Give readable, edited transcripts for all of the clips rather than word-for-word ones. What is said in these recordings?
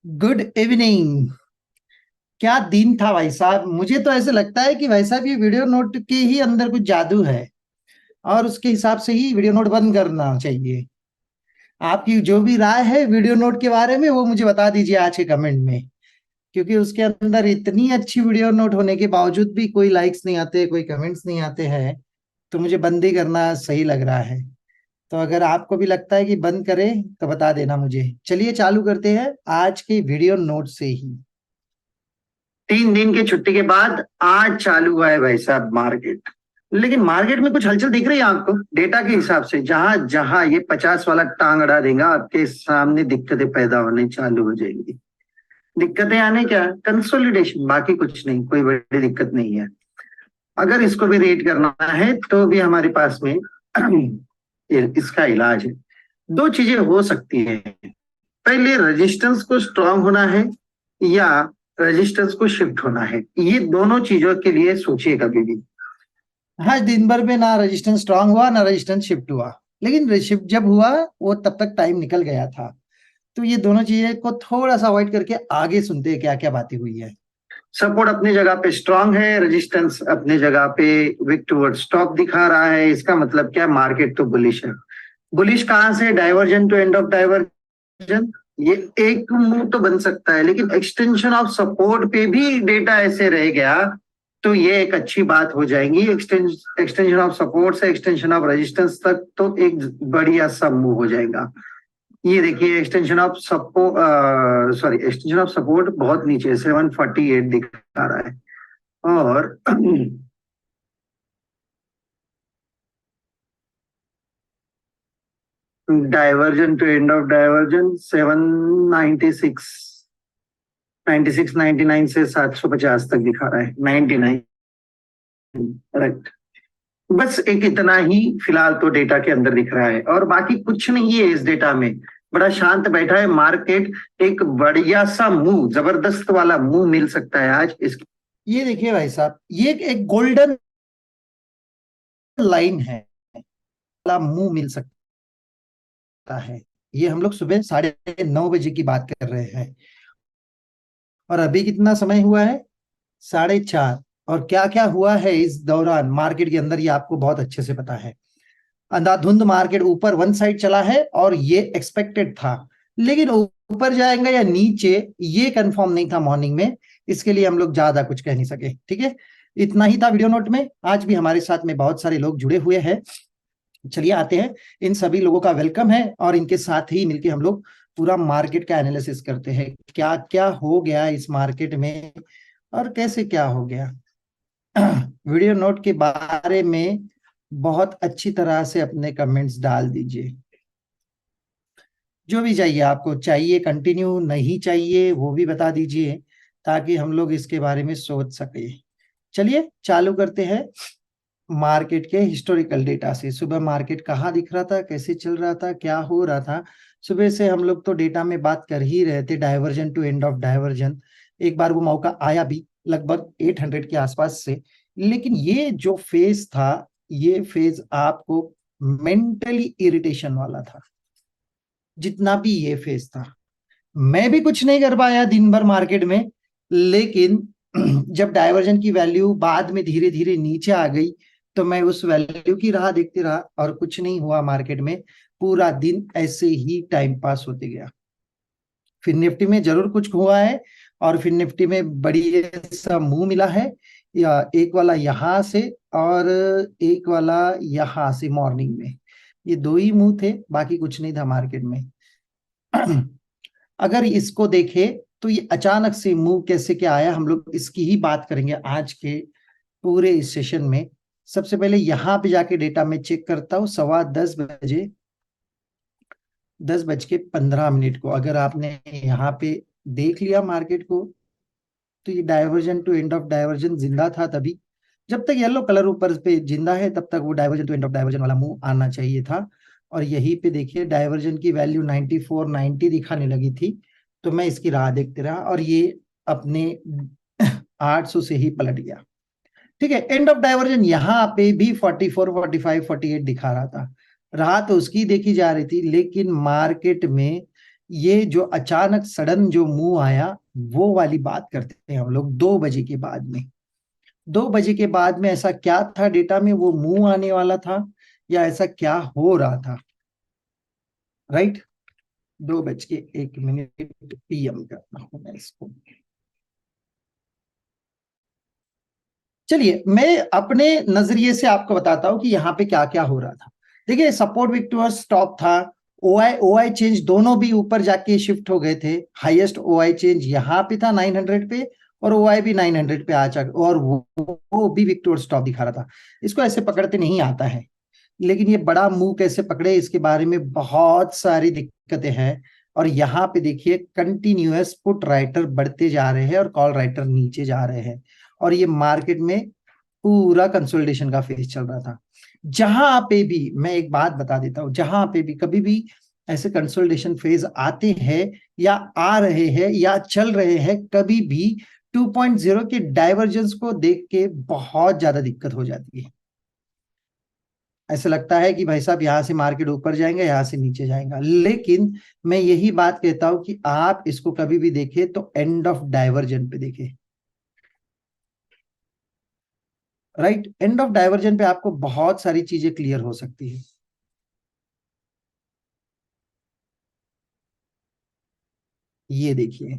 Good evening. क्या दिन था भाई साहब। मुझे तो ऐसे लगता है कि भाई साहब ये वीडियो नोट के ही अंदर कुछ जादू है और उसके हिसाब से ही वीडियो नोट बंद करना चाहिए। आपकी जो भी राय है वीडियो नोट के बारे में वो मुझे बता दीजिए आज के कमेंट में, क्योंकि उसके अंदर इतनी अच्छी वीडियो नोट होने के बावजूद भी कोई लाइक्स नहीं आते, कोई कमेंट्स नहीं आते हैं। तो मुझे बंद ही करना सही लग रहा है। तो अगर आपको भी लगता है कि बंद करें तो बता देना मुझे। चलिए चालू करते हैं आज के वीडियो नोट से ही। 3 दिन की छुट्टी के बाद आज चालू हुआ है भाई साहब मार्केट। लेकिन मार्केट में कुछ हलचल दिख रही है आपको? डेटा के हिसाब से जहां जहां ये 50 वाला टांग अड़ा देगा आपके सामने दिक्कतें पैदा होने चालू हो जाएंगी। दिक्कतें आने क्या, कंसोलिडेशन, बाकी कुछ नहीं, कोई बड़ी दिक्कत नहीं है। अगर इसको भी रेट करना है तो भी हमारे पास में इसका इलाज है। दो चीजें हो सकती है। पहले रेजिस्टेंस को स्ट्रांग होना है या रेजिस्टेंस को शिफ्ट होना है। ये दोनों चीजों के लिए सोचिए कभी भी। हाँ, दिन भर में ना रेजिस्टेंस स्ट्रांग हुआ ना रेजिस्टेंस शिफ्ट हुआ। लेकिन शिफ्ट जब हुआ वो तब तक टाइम निकल गया था। तो ये दोनों चीजें को थोड़ा सा अवॉइड करके आगे सुनते हैं क्या क्या बातें हुई है। सपोर्ट अपनी जगह पे स्ट्रांग है, रेजिस्टेंस अपनी जगह पे विक टुवर्ड स्टॉप दिखा रहा है। इसका मतलब क्या, मार्केट तो बुलिश है। बुलिश कहां से? Divergence to end of divergence. ये एक मूव तो बन सकता है, लेकिन एक्सटेंशन ऑफ सपोर्ट पे भी डेटा ऐसे रह गया तो ये एक अच्छी बात हो जाएगी। एक्सटेंशन ऑफ सपोर्ट से एक्सटेंशन ऑफ रेजिस्टेंस तक तो एक बढ़िया सा मूव हो जाएगा। ये देखिए extension of extension of support बहुत नीचे 748 दिखा रहा है। और divergence to end of divergence 796, 9699 से 750 तक दिखा रहा है। 99, करेक्ट। बस एक इतना ही फिलहाल तो डेटा के अंदर दिख रहा है और बाकी कुछ नहीं है इस डेटा में। बड़ा शांत बैठा है मार्केट। एक बढ़िया सा मुंह, जबरदस्त वाला मुंह मिल सकता है आज इस। ये देखिए भाई साहब, ये एक गोल्डन लाइन है वाला मुंह मिल सकता है। ये हम लोग सुबह 9:30 की बात कर रहे हैं और अभी कितना समय हुआ है? 4:30। और क्या क्या हुआ है इस दौरान मार्केट के अंदर ये आपको बहुत अच्छे से पता है। अंधाधुंध मार्केट ऊपर वन साइड चला है और ये एक्सपेक्टेड था, लेकिन ऊपर जाएगा या नीचे ये कंफर्म नहीं था मॉर्निंग में। इसके लिए हम लोग ज्यादा कुछ कह नहीं सके। ठीक है, इतना ही था वीडियो नोट में। आज भी हमारे साथ में बहुत सारे लोग जुड़े हुए हैं। चलिए आते हैं, इन सभी लोगों का वेलकम है और इनके साथ ही मिलकर हम लोग पूरा मार्केट का एनालिसिस करते हैं। क्या क्या हो गया इस मार्केट में और कैसे क्या हो गया। वीडियो नोट के बारे में बहुत अच्छी तरह से अपने कमेंट्स डाल दीजिए। जो भी चाहिए, आपको चाहिए कंटिन्यू, नहीं चाहिए वो भी बता दीजिए ताकि हम लोग इसके बारे में सोच सके। चलिए चालू करते हैं मार्केट के हिस्टोरिकल डेटा से। सुबह मार्केट कहाँ दिख रहा था, कैसे चल रहा था, क्या हो रहा था। सुबह से हम लोग तो डेटा में बात कर ही रहे थे, divergence to end of divergence. एक बार वो मौका आया भी लगभग 800 के आसपास से। लेकिन ये जो फेज था, ये फेज आपको मेंटली इरिटेशन वाला था। जितना भी ये फेज था, मैं भी कुछ नहीं कर पाया दिन भर मार्केट में। लेकिन जब डाइवर्जन की वैल्यू बाद में धीरे धीरे नीचे आ गई तो मैं उस वैल्यू की राह देखते रहा और कुछ नहीं हुआ मार्केट में। पूरा दिन ऐसे ही टाइम पास होते गया। फिर निफ्टी में जरूर कुछ हुआ है और फिर निफ्टी में बड़ी सा मुंह मिला है, या एक वाला यहां से और एक वाला यहां से मॉर्निंग में। ये दो ही मुंह थे, बाकी कुछ नहीं था मार्केट में। अगर इसको देखें तो ये अचानक से मूव कैसे क्या आया, हम लोग इसकी ही बात करेंगे आज के पूरे इस सेशन में। सबसे पहले यहां पे जाके डेटा में चेक करता हूँ 10:15 बजे, 10:15 को अगर आपने यहाँ पे देख लिया मार्केट को तो ये divergence to end of divergence जिंदा था तभी। जब तक येलो कलर ऊपर पे जिंदा है तब तक वो divergence to end of divergence वाला मूव आना चाहिए था। और यहीं पे देखिए डाइवर्जन की वैल्यू 9490 दिखाने लगी थी। तो मैं इसकी राह देखते रहा और ये अपने 800 से ही पलट गया। ठीक है, एंड ऑफ डाइवर्जन यहाँ पे भी 44, 45, 48 दिखा रहा था। राह तो उसकी देखी जा रही थी, लेकिन मार्केट में ये जो अचानक सडन जो मूव आया, वो वाली बात करते हैं हम लोग 2 बजे के बाद में। 2 बजे के बाद में ऐसा क्या था डेटा में, वो मूव आने वाला था या ऐसा क्या हो रहा था, राइट? 2:01 PM करना होगा इसको। चलिए मैं अपने नजरिए से आपको बताता हूं कि यहाँ पे क्या क्या हो रहा था। देखिए सपोर्ट विक्टोर स्टॉप था, ओआई चेंज दोनों भी ऊपर जाके शिफ्ट हो गए थे। हाईएस्ट ओआई चेंज यहाँ पे था 900 पे, और ओआई भी 900 पे आ चुका, और वो भी विक्टोर स्टॉप दिखा रहा था। इसको ऐसे पकड़ते नहीं आता है, लेकिन ये बड़ा मुंह कैसे पकड़े इसके बारे में बहुत सारी दिक्कतें हैं। और यहाँ पे देखिए कंटिन्यूअस पुट राइटर बढ़ते जा रहे हैं और कॉल राइटर नीचे जा रहे हैं, और ये मार्केट में पूरा कंसोलिडेशन का फेज चल रहा था। जहां पे भी, मैं एक बात बता देता हूं, जहां पे भी कभी भी ऐसे कंसोलिडेशन फेज आते हैं या आ रहे हैं या चल रहे हैं, कभी भी 2.0 के डाइवर्जेंस को देख के बहुत ज्यादा दिक्कत हो जाती है। ऐसा लगता है कि भाई साहब यहाँ से मार्केट ऊपर जाएंगे, यहाँ से नीचे जाएगा, लेकिन मैं यही बात कहता हूं कि आप इसको कभी भी देखें तो एंड ऑफ डाइवर्जन पे देखें, राइट? एंड ऑफ डाइवर्जन पे आपको बहुत सारी चीजें क्लियर हो सकती है। ये देखिए,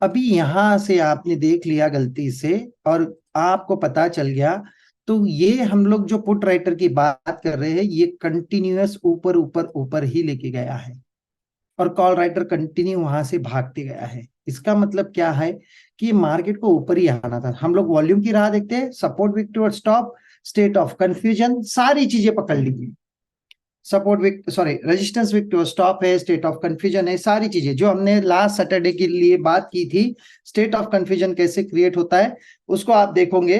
अभी यहां से आपने देख लिया गलती से और आपको पता चल गया, तो ये हम लोग जो पुट राइटर की बात कर रहे हैं, ये कंटिन्यूअस ऊपर ऊपर ऊपर ही लेके गया है, और कॉल राइटर कंटिन्यू वहां से भागते गया है। इसका मतलब क्या है कि मार्केट को ऊपर ही आना था। हम लोग वॉल्यूम की राह देखते हैं, support victor stop, state of confusion, सारी चीजें पकड़ लीजिए। Support weak sorry resistance victor stop है, स्टेट ऑफ कंफ्यूजन है, सारी चीजें जो हमने लास्ट सैटरडे के लिए बात की थी, स्टेट ऑफ कंफ्यूजन कैसे क्रिएट होता है उसको आप देखोगे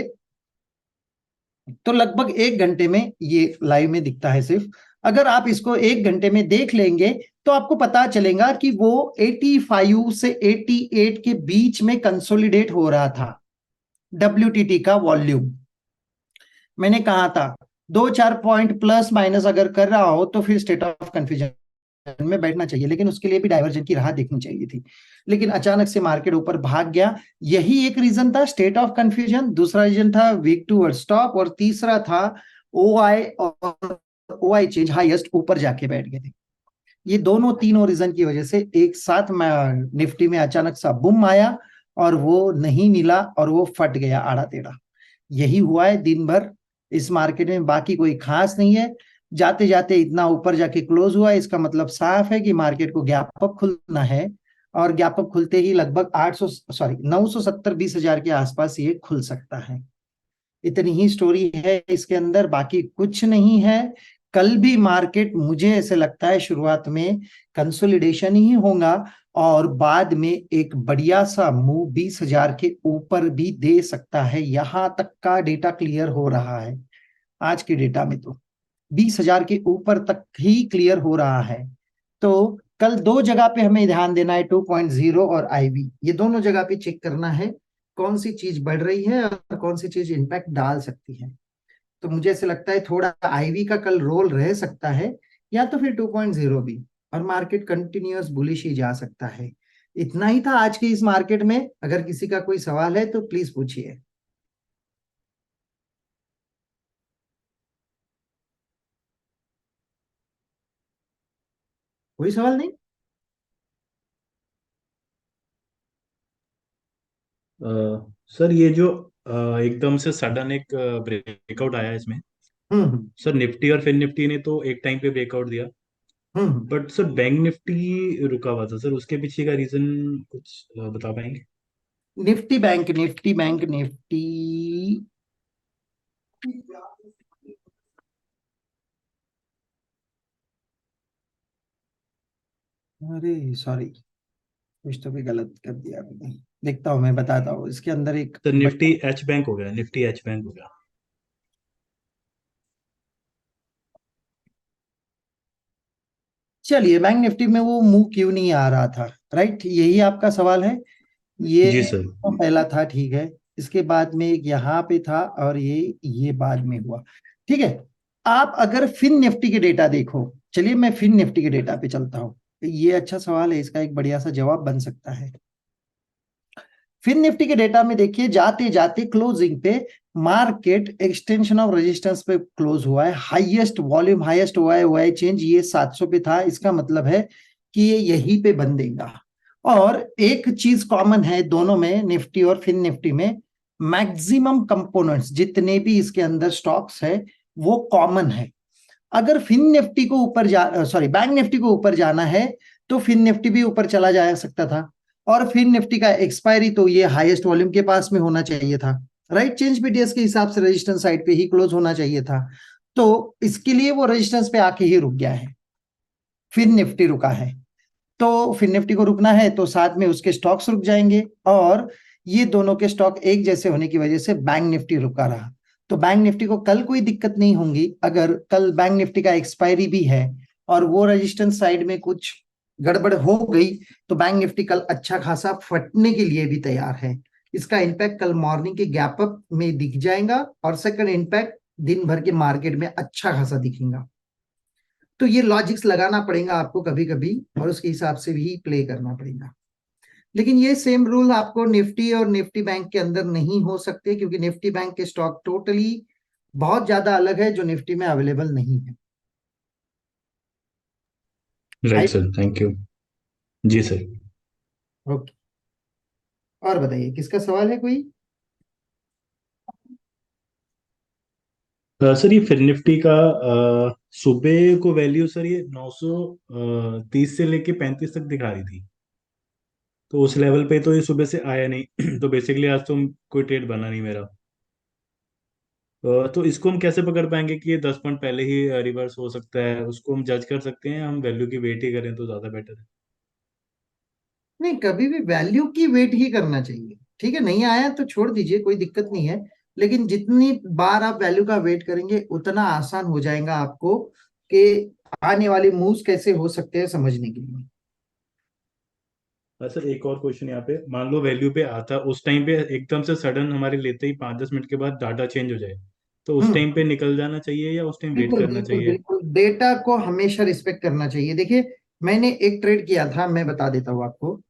तो लगभग 1 घंटे में ये लाइव में दिखता है। सिर्फ अगर आप इसको 1 घंटे में देख लेंगे तो आपको पता चलेगा कि वो 85 से 88 के बीच में कंसोलिडेट हो रहा था WTT का वॉल्यूम। मैंने कहा था 2-4 पॉइंट प्लस माइनस अगर कर रहा हो तो फिर स्टेट ऑफ कंफ्यूजन में बैठना चाहिए, लेकिन उसके लिए भी डाइवर्जन की राह देखनी चाहिए थी। लेकिन अचानक से मार्केट ऊपर भाग गया, यही एक रीजन था, स्टेट ऑफ कंफ्यूजन। दूसरा रीजन था वीक टूवर्ड स्टॉप, और तीसरा था ओआई और ओआई चेंज हाईएस्ट ऊपर जाके बैठ गए थे। ये दोनों तीनों रीजन की वजह से एक साथ निफ्टी में अचानक सा बुम आया, और वो नहीं मिला और वो फट गया आड़ा टेढ़ा। यही हुआ है दिन भर इस मार्केट में, बाकी कोई खास नहीं है। जाते जाते इतना ऊपर जाके क्लोज हुआ, इसका मतलब साफ है कि मार्केट को गैप अप खुलना है, और गैप अप खुलते ही लगभग 970 20 हजार के आसपास ये खुल सकता है। इतनी ही स्टोरी है इसके अंदर, बाकी कुछ नहीं है। कल भी मार्केट मुझे ऐसे लगता है शुरुआत में कंसोलिडेशन ही होगा, और बाद में एक बढ़िया सा मूव 20 हजार के ऊपर भी दे सकता है। यहां तक का डेटा क्लियर हो रहा है आज के डेटा में, तो 20 हजार के ऊपर तक ही क्लियर हो रहा है। तो कल दो जगह पे हमें ध्यान देना है, 2.0 और आईवी, ये दोनों जगह पे चेक करना है कौन सी चीज बढ़ रही है और कौन सी चीज इम्पैक्ट डाल सकती है। तो मुझे ऐसे लगता है थोड़ा आईवी का कल रोल रह सकता है, या तो फिर 2.0 भी, और मार्केट कंटिन्यूअस बुलिश ही जा सकता है। इतना ही था आज के इस मार्केट में। अगर किसी का कोई सवाल है तो प्लीज पूछिए। कोई सवाल नहीं? सर ये जो एकदम से सडन एक ब्रेकआउट आया इसमें। हम्म सर निफ्टी और फिन निफ्टी ने तो एक टाइम पे ब्रेकआउट दिया, हम्म। बट सर बैंक निफ्टी रुका हुआ था। सर उसके पीछे का रीजन कुछ बता पाएंगे? Nifty bank, Nifty bank, Nifty, अरे सॉरी, कुछ तो भी गलत कर दिया मैंने। देखता हूँ, मैं बताता हूँ इसके अंदर एक सर निफ्टी एच बैंक हो गया, निफ्टी एच बैंक हो गया। चलिए बैंक निफ्टी में वो मुंह क्यों नहीं आ रहा था, राइट? यही आपका सवाल है। ये जी सर। तो पहला था, ठीक है। इसके बाद में एक यहाँ पे था, और ये बाद में हुआ, ठीक है। आप अगर फिन निफ्टी के डेटा देखो, चलिए मैं फिन निफ्टी के डेटा पे चलता हूँ। ये अच्छा सवाल है, इसका एक बढ़िया सा जवाब बन सकता है। फिन निफ्टी के डेटा में देखिए, जाते जाते क्लोजिंग पे मार्केट एक्सटेंशन ऑफ रेजिस्टेंस पे क्लोज हुआ है। Highest volume, highest OI change ये 700 पे था। इसका मतलब है कि ये यहीं पे बन देगा। और एक चीज कॉमन है दोनों में, निफ्टी और फिन निफ्टी में, मैक्सिमम कंपोनेंट्स जितने भी इसके अंदर स्टॉक्स है वो कॉमन है। अगर फिन निफ्टी को ऊपर बैंक निफ्टी को ऊपर जाना है तो फिन निफ्टी भी ऊपर चला जा सकता था। और फिन निफ्टी का एक्सपायरी तो ये हाईएस्ट वॉल्यूम के पास में होना चाहिए था, राइट। चेंज पीटीएस के हिसाब से रेजिस्टेंस साइड पे ही क्लोज होना चाहिए था। तो इसके लिए वो रेजिस्टेंस पे आके ही रुक गया है, फिन निफ्टी रुका है। तो फिन निफ्टी को रुकना है तो साथ में उसके स्टॉक्स रुक जाएंगे, और ये दोनों के स्टॉक एक जैसे होने की वजह से बैंक निफ्टी रुका रहा। तो बैंक निफ्टी को कल कोई दिक्कत नहीं होगी। अगर कल बैंक निफ्टी का एक्सपायरी भी है और वो रेजिस्टेंस साइड में कुछ गड़बड़ हो गई तो बैंक निफ्टी कल अच्छा खासा फटने के लिए भी तैयार है। इसका इम्पैक्ट कल मॉर्निंग के गैप अप में दिख जाएगा, और सेकंड इम्पैक्ट दिन भर के मार्केट में अच्छा खासा दिखेगा। तो ये लॉजिक्स लगाना पड़ेगा आपको कभी कभी, और उसके हिसाब से भी प्ले करना पड़ेगा। लेकिन ये सेम रूल आपको निफ्टी और निफ्टी बैंक के अंदर नहीं हो सकते, क्योंकि निफ्टी बैंक के स्टॉक टोटली बहुत ज्यादा अलग है जो निफ्टी में अवेलेबल नहीं है। Right I sir, thank you. जी सर। ओके। और बताइए, किसका सवाल है कोई? सर ये फिर निफ्टी का सुबह को वैल्यू सर ये 930 से लेके 35 तक दिखा रही थी। तो उस लेवल पे तो ये सुबह से आया नहीं तो बेसिकली आज तो कोई ट्रेड बना नहीं मेरा। तो इसको हम कैसे पकड़ पाएंगे कि ये 10 पॉइंट पहले ही रिवर्स हो सकता है? उसको हम जज कर सकते हैं, हम वैल्यू की वेट ही करें तो ज्यादा बेटर है। नहीं, कभी भी वैल्यू की वेट ही करना चाहिए। ठीक है, नहीं आया तो छोड़ दीजिए, कोई दिक्कत नहीं है। लेकिन जितनी बार आप वैल्यू का वेट करेंगे उतना आसान हो जाएगा आपको कि आने वाले मूव्स कैसे हो सकते हैं समझने के लिए। सर एक और क्वेश्चन यहाँ पे, मान लो वैल्यू पे आता उस टाइम पे एकदम से सडन हमारे लेते ही 5-10 मिनट के बाद डाटा चेंज हो जाए, तो उस हम्म। टाइम पे निकल जाना चाहिए या उस टाइम वेट बिल्कुल करना बिल्कुल चाहिए? बिल्कुल, डेटा को हमेशा रिस्पेक्ट करना चाहिए। देखिए, मैंने एक ट्रेड किया था, मैं बता देता हूँ आपको,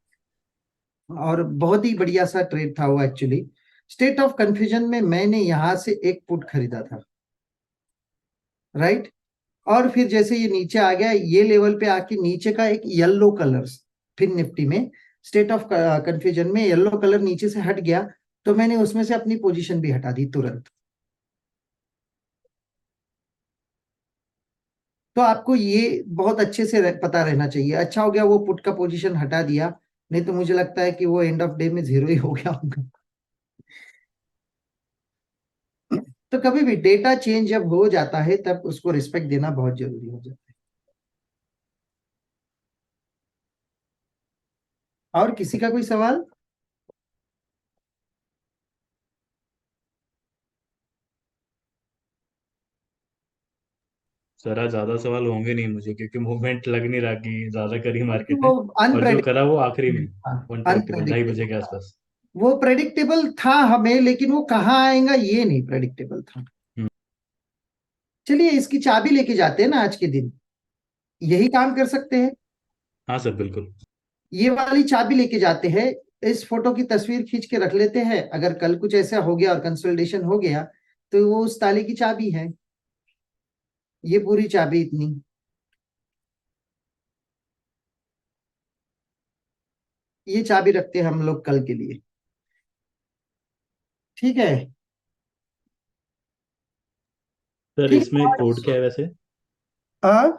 और बहुत ही बढ़िया सा ट्रेड था वो एक्चुअली। स्टेट ऑफ कंफ्यूजन में मैंने यहां से एक पुट खरीदा था, राइट। और फिर जैसे ये नीचे आ गया, ये लेवल पे आके नीचे का एक येलो कलर, फिर निफ्टी में स्टेट ऑफ कंफ्यूजन में येलो कलर नीचे से हट गया, तो मैंने उसमें से अपनी पोजीशन भी हटा दी तुरंत। तो आपको ये बहुत अच्छे से पता रहना चाहिए। अच्छा हो गया वो पुट का पोजीशन हटा दिया, नहीं तो मुझे लगता है कि वो एंड ऑफ डे में जीरो ही हो गया होगा। तो कभी भी डेटा चेंज जब हो जाता है तब उसको रिस्पेक्ट देना बहुत जरूरी हो जाता है। और किसी का कोई सवाल? सर आज ज्यादा सवाल होंगे नहीं मुझे, क्योंकि मूवमेंट लग नहीं रहा कि ज्यादा करी मार्केट वो ने। और जो करा वो आखिरी अनप्रेडिक्टेबल में था। 1:30 2:30 बजे के अनप्रेडिक्टेबल था। आसपास। वो प्रेडिक्टेबल था हमें, लेकिन वो कहाँ आएगा ये नहीं प्रेडिक्टेबल था। हम्म। चलिए, इसकी चाबी लेके जाते हैं ना आज के दिन, यही काम कर सकते हैं। हाँ सर बिल्कुल। ये वाली चाबी लेके जाते हैं। इस फोटो की तस्वीर खींच के रख लेते हैं, अगर कल कुछ ऐसा हो गया और कंसल्टेशन हो गया तो वो उस ताले की चाबी है। ये पूरी चाबी इतनी, ये चाबी रखते हैं हम लोग कल के लिए। ठीक है। सर ठीक इसमें है। कोड क्या है वैसे? आ,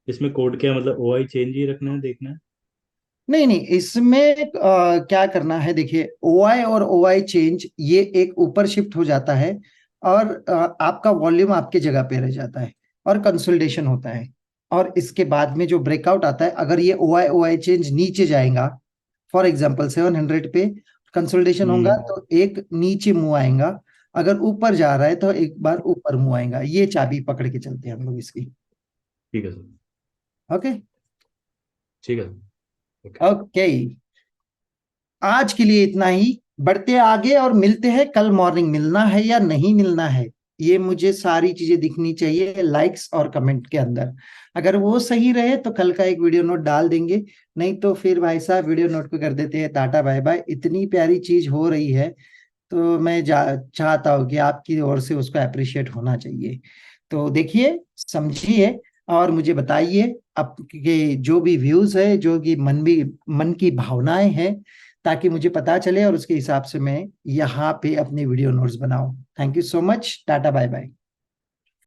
इसमें कोड क्या है, मतलब ओआई चेंज ही रखना है, देखना है? नहीं नहीं, इसमें क्या करना है, देखिए, ओआई और ओआई चेंज ये एक ऊपर शिफ्ट हो जाता है, और आपका वॉल्यूम आपके जगह पे रह जाता है, और कंसोलिडेशन होता है। और इसके बाद में जो ब्रेकआउट आता है, अगर ये ओआई ओआई चेंज नीचे जाएगा, फॉर एग्जांपल 700 पे कंसोलिडेशन होगा हम्म। तो एक नीचे मुंह आएगा, अगर ऊपर जा रहा है तो एक बार ऊपर मुंह आएगा। ये चाबी पकड़ के चलते हैं हम लोग इसकी। ठीक है सर। ओके। ठीक है सर। ओके। ओके, आज के लिए इतना ही। बढ़ते आगे और मिलते हैं कल मॉर्निंग। मिलना है या नहीं मिलना है, ये मुझे सारी चीजें दिखनी चाहिए लाइक्स और कमेंट के अंदर। अगर वो सही रहे तो कल का एक वीडियो नोट डाल देंगे, नहीं तो फिर भाई साहब वीडियो नोट को कर देते हैं टाटा बाय बाय। इतनी प्यारी चीज हो रही है तो मैं चाहता हूँ कि आपकी ओर से उसको अप्रिशिएट होना चाहिए। तो देखिए, समझिए और मुझे बताइए आपके जो भी व्यूज है, जो कि मन की भावनाएं हैं, ताकि मुझे पता चले और उसके हिसाब से मैं यहाँ पे अपने वीडियो नोट्स बनाऊं। Thank you so much. टाटा बाय बाय।